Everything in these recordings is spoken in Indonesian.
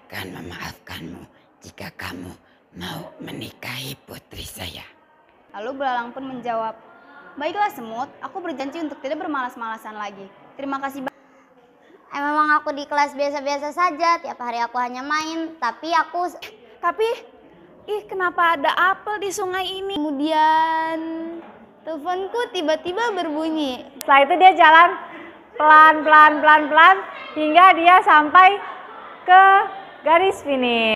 akan memaafkanmu jika kamu mau menikahi putri saya. Lalu belalang pun menjawab, baiklah semut, aku berjanji untuk tidak bermalas-malasan lagi. Terima kasih. Memang aku di kelas biasa-biasa saja, tiap hari aku hanya main, tapi kenapa ada apel di sungai ini? Kemudian teleponku tiba-tiba berbunyi. Setelah itu dia jalan pelan-pelan hingga dia sampai ke garis finish.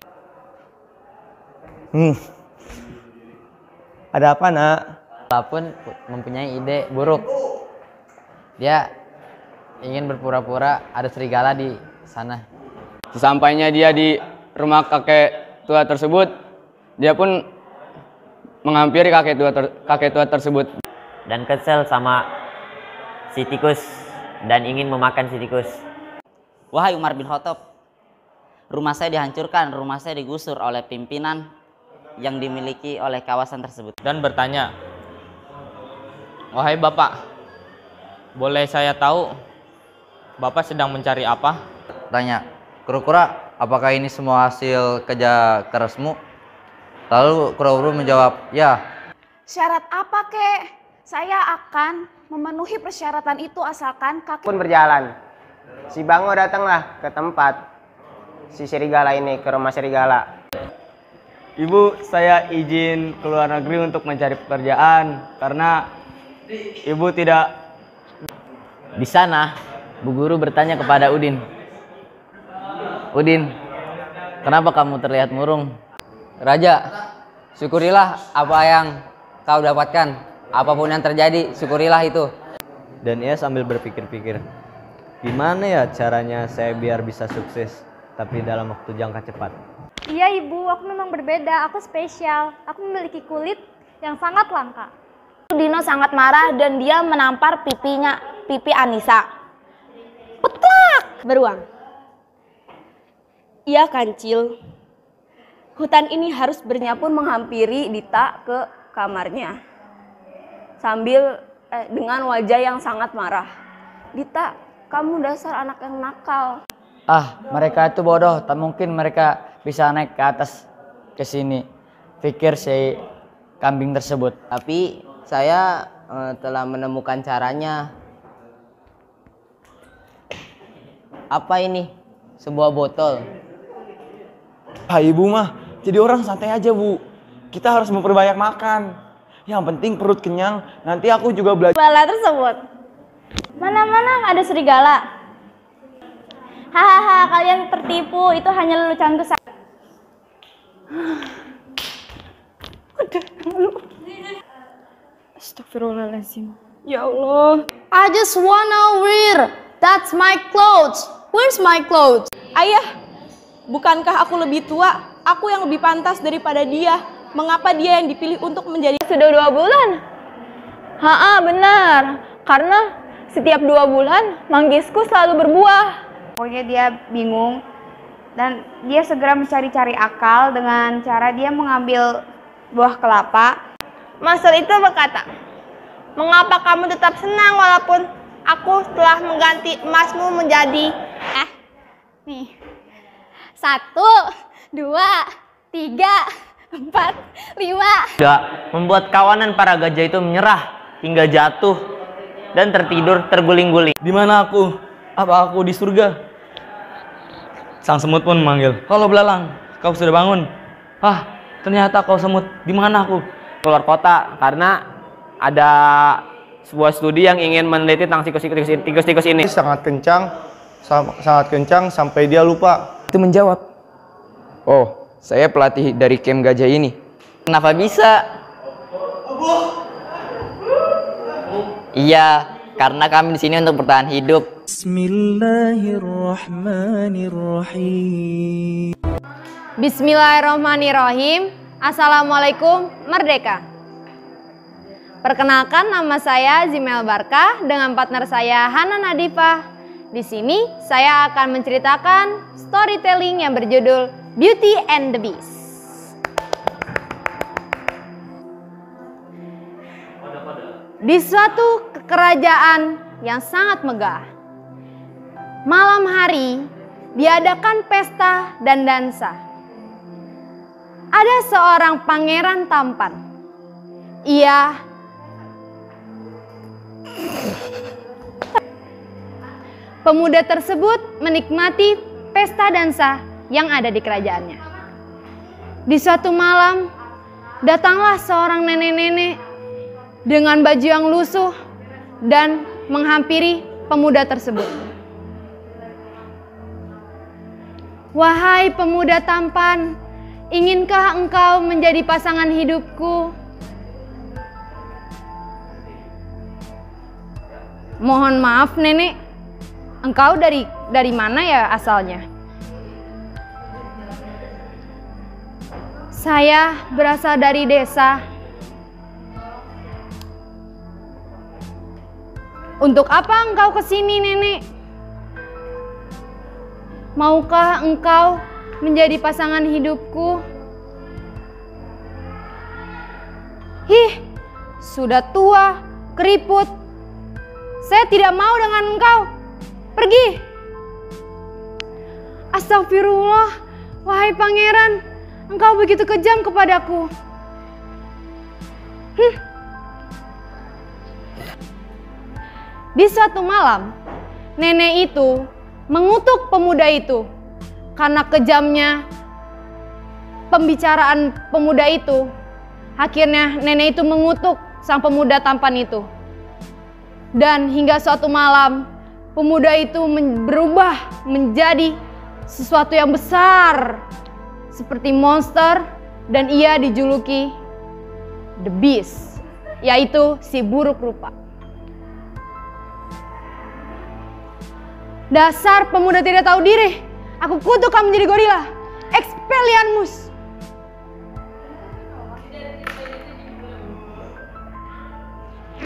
Ada apa, Nak? Walaupun mempunyai ide buruk, dia ingin berpura-pura ada serigala di sana. Sesampainya dia di rumah kakek tua tersebut, dia pun menghampiri kakek tua tersebut. Dan kesel sama si tikus dan ingin memakan si tikus. Wahai Umar bin Khattab, rumah saya dihancurkan, rumah saya digusur oleh pimpinan yang dimiliki oleh kawasan tersebut. Dan bertanya, wahai Bapak, boleh saya tahu Bapak sedang mencari apa? Tanya, kura-kura, apakah ini semua hasil kerja kerasmu? Lalu kura-kura menjawab, ya. Syarat apa, Kek? Saya akan memenuhi persyaratan itu asalkan kakek pun berjalan. Si Bango datanglah ke tempat si serigala ini, ke rumah serigala. Ibu, saya izin keluar negeri untuk mencari pekerjaan karena ibu tidak. Di sana, Bu Guru bertanya kepada Udin, Udin, kenapa kamu terlihat murung? Raja, syukurilah apa yang kau dapatkan. Apapun yang terjadi, syukurilah itu. Dan ia sambil berpikir-pikir, gimana ya caranya saya biar bisa sukses, tapi dalam waktu jangka cepat. Iya Ibu, aku memang berbeda, aku spesial. Aku memiliki kulit yang sangat langka. Dino sangat marah dan dia menampar pipi Anissa. Petlak! Beruang. Iya Kancil. Hutan ini harus bernyampur menghampiri Dita ke kamarnya. Sambil dengan wajah yang sangat marah. Dita, kamu dasar anak yang nakal. Mereka itu bodoh, tak mungkin mereka bisa naik ke atas ke sini, pikir si kambing tersebut. Tapi saya telah menemukan caranya. Apa ini? Sebuah botol. Ibu mah, jadi orang santai aja, Bu. Kita harus memperbanyak makan. Yang penting perut kenyang, nanti aku juga belajar. Bala tersebut. Mana ada serigala. Hahaha, kalian tertipu, itu hanya leluconku saja. Astagfirullahaladzim. Ya Allah. I just wanna wear. That's my clothes. Where's my clothes? Ayah, bukankah aku lebih tua? Aku yang lebih pantas daripada dia. Mengapa dia yang dipilih untuk menjadi... Sudah 2 bulan? Benar. Karena setiap 2 bulan manggisku selalu berbuah. Pokoknya dia bingung. Dan dia segera mencari-cari akal dengan cara dia mengambil buah kelapa. Masal itu berkata, mengapa kamu tetap senang walaupun aku telah mengganti emasmu menjadi... Nih. 1, 2, 3, 4, 5. Tidak membuat kawanan para gajah itu menyerah hingga jatuh dan tertidur terguling-guling. Di mana aku? Apa aku di surga? Sang semut pun memanggil, halo belalang, kau sudah bangun? Ternyata kau semut. Di mana aku? Keluar kota karena ada sebuah studi yang ingin meneliti tentang tikus-tikus ini. Sangat kencang sampai dia lupa. Itu menjawab, oh, saya pelatih dari camp gajah ini. Kenapa bisa? Iya, karena kami di sini untuk bertahan hidup. Bismillahirrahmanirrahim. Bismillahirrahmanirrahim. Assalamualaikum, merdeka. Perkenalkan, nama saya Zimel Barkah dengan partner saya Hana Nadifah. Di sini saya akan menceritakan storytelling yang berjudul Beauty and the Beast. Di suatu kerajaan yang sangat megah, malam hari diadakan pesta dan dansa. Ada seorang pangeran tampan. Pemuda tersebut menikmati pesta dansa yang ada di kerajaannya. Di suatu malam, datanglah seorang nenek-nenek dengan baju yang lusuh dan menghampiri pemuda tersebut. "Wahai pemuda tampan, inginkah engkau menjadi pasangan hidupku?" "Mohon maaf nenek, engkau dari mana ya asalnya?" "Saya berasal dari desa." "Untuk apa engkau kesini nenek? Maukah engkau menjadi pasangan hidupku?" "Hih, sudah tua, keriput. Saya tidak mau dengan engkau. Pergi." "Astagfirullah, wahai pangeran, engkau begitu kejam kepadaku." Di suatu malam, nenek itu mengutuk pemuda itu karena kejamnya pembicaraan pemuda itu. Akhirnya nenek itu mengutuk sang pemuda tampan itu. Dan hingga suatu malam, pemuda itu berubah menjadi sesuatu yang besar seperti monster, dan ia dijuluki The Beast, yaitu si buruk rupa. "Dasar pemuda tidak tahu diri, aku kutuk kamu menjadi gorila. Expelliarmus!"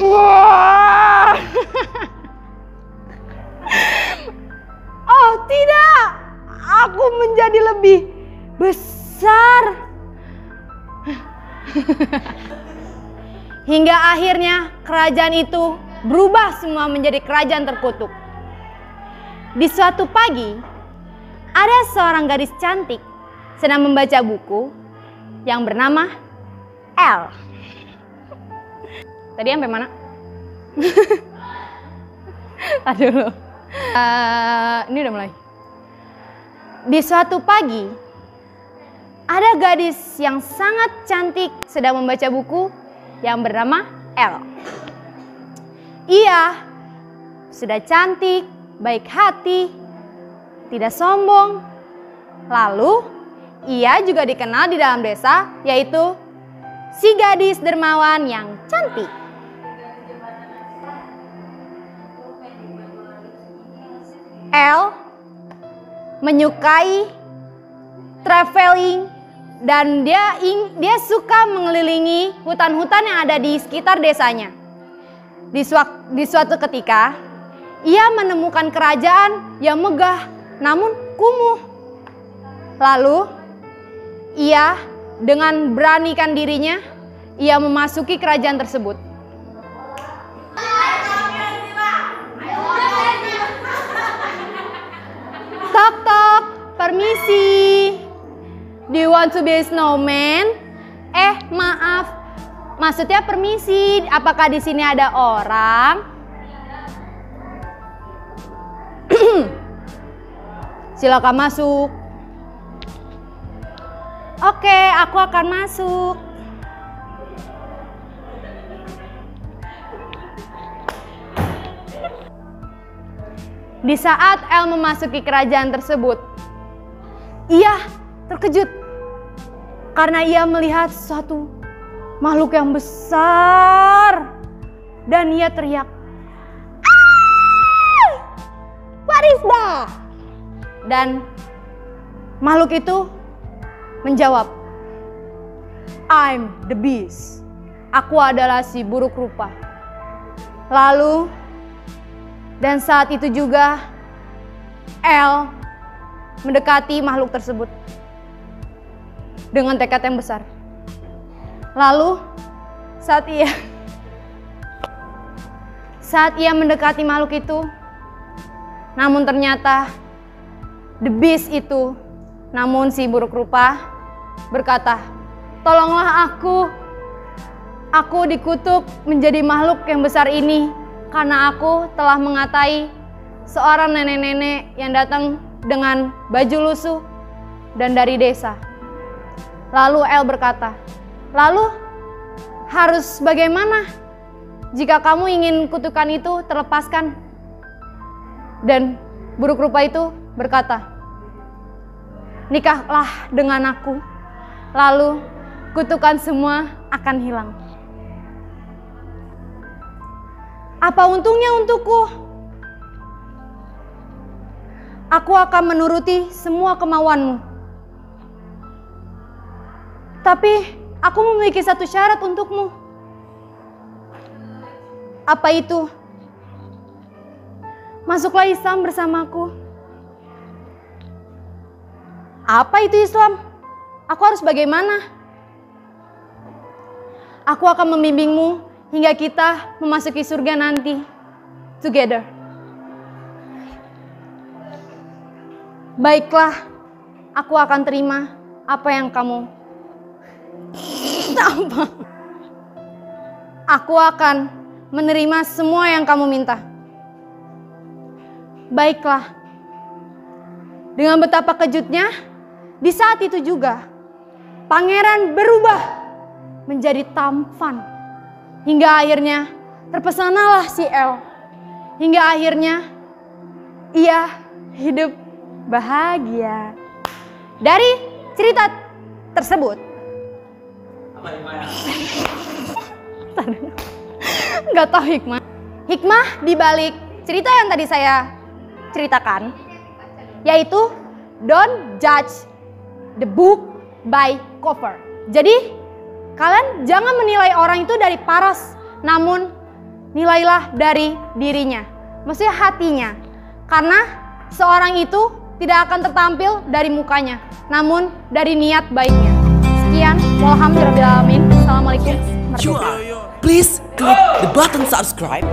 Wah. "Oh tidak, aku menjadi lebih besar." Hingga akhirnya kerajaan itu berubah semua menjadi kerajaan terkutuk. Di suatu pagi, ada seorang gadis cantik sedang membaca buku yang bernama Elle. Tadi sampai mana? Tadi dulu. Ini udah mulai. Di suatu pagi, ada gadis yang sangat cantik sedang membaca buku yang bernama Elle. Ia sudah cantik, baik hati, tidak sombong. Lalu, ia juga dikenal di dalam desa, yaitu si gadis dermawan yang cantik. Elle menyukai traveling dan dia suka mengelilingi hutan-hutan yang ada di sekitar desanya. Di suatu ketika, ia menemukan kerajaan yang megah namun kumuh. Lalu, ia dengan beranikan dirinya, ia memasuki kerajaan tersebut. "Tok tok, permisi. Do you want to be a snowman?" Maaf. Maksudnya permisi, apakah di sini ada orang? Silakan masuk. Oke, aku akan masuk. Di saat Elle memasuki kerajaan tersebut, ia terkejut karena ia melihat suatu makhluk yang besar dan ia teriak, "Ah! What is that?" Dan makhluk itu menjawab, "I'm the beast. Aku adalah si buruk rupa." Lalu, dan saat itu juga, Elle mendekati makhluk tersebut dengan tekad yang besar. Lalu, saat ia mendekati makhluk itu, namun ternyata the beast itu. Namun si buruk rupa berkata, tolonglah aku. Aku dikutuk menjadi makhluk yang besar ini karena aku telah mengatai seorang nenek-nenek yang datang dengan baju lusuh dan dari desa. Lalu El berkata, lalu harus bagaimana jika kamu ingin kutukan itu terlepaskan? Dan buruk rupa itu berkata, nikahlah dengan aku, lalu kutukan semua akan hilang. Apa untungnya untukku? Aku akan menuruti semua kemauanmu. Tapi aku memiliki satu syarat untukmu. Apa itu? Masuklah Islam bersamaku. Apa itu Islam? Aku harus bagaimana? Aku akan membimbingmu hingga kita memasuki surga nanti. Together. Baiklah, aku akan terima apa yang kamu. Apa? Aku akan menerima semua yang kamu minta. Baiklah. Dengan betapa kejutnya, di saat itu juga, pangeran berubah menjadi tampan. Hingga akhirnya terpesanalah si El. Hingga akhirnya ia hidup bahagia. Dari cerita tersebut. Gak tahu hikmah. Hikmah dibalik cerita yang tadi saya ceritakan, yaitu don't judge the book by cover. Jadi kalian jangan menilai orang itu dari paras, namun nilailah dari dirinya, maksudnya hatinya. Karena seorang itu tidak akan tertampil dari mukanya, namun dari niat baiknya. Sekian, walhamdulillahirabbil alamin. Assalamualaikum warahmatullahi wabarakatuh. Please click the button subscribe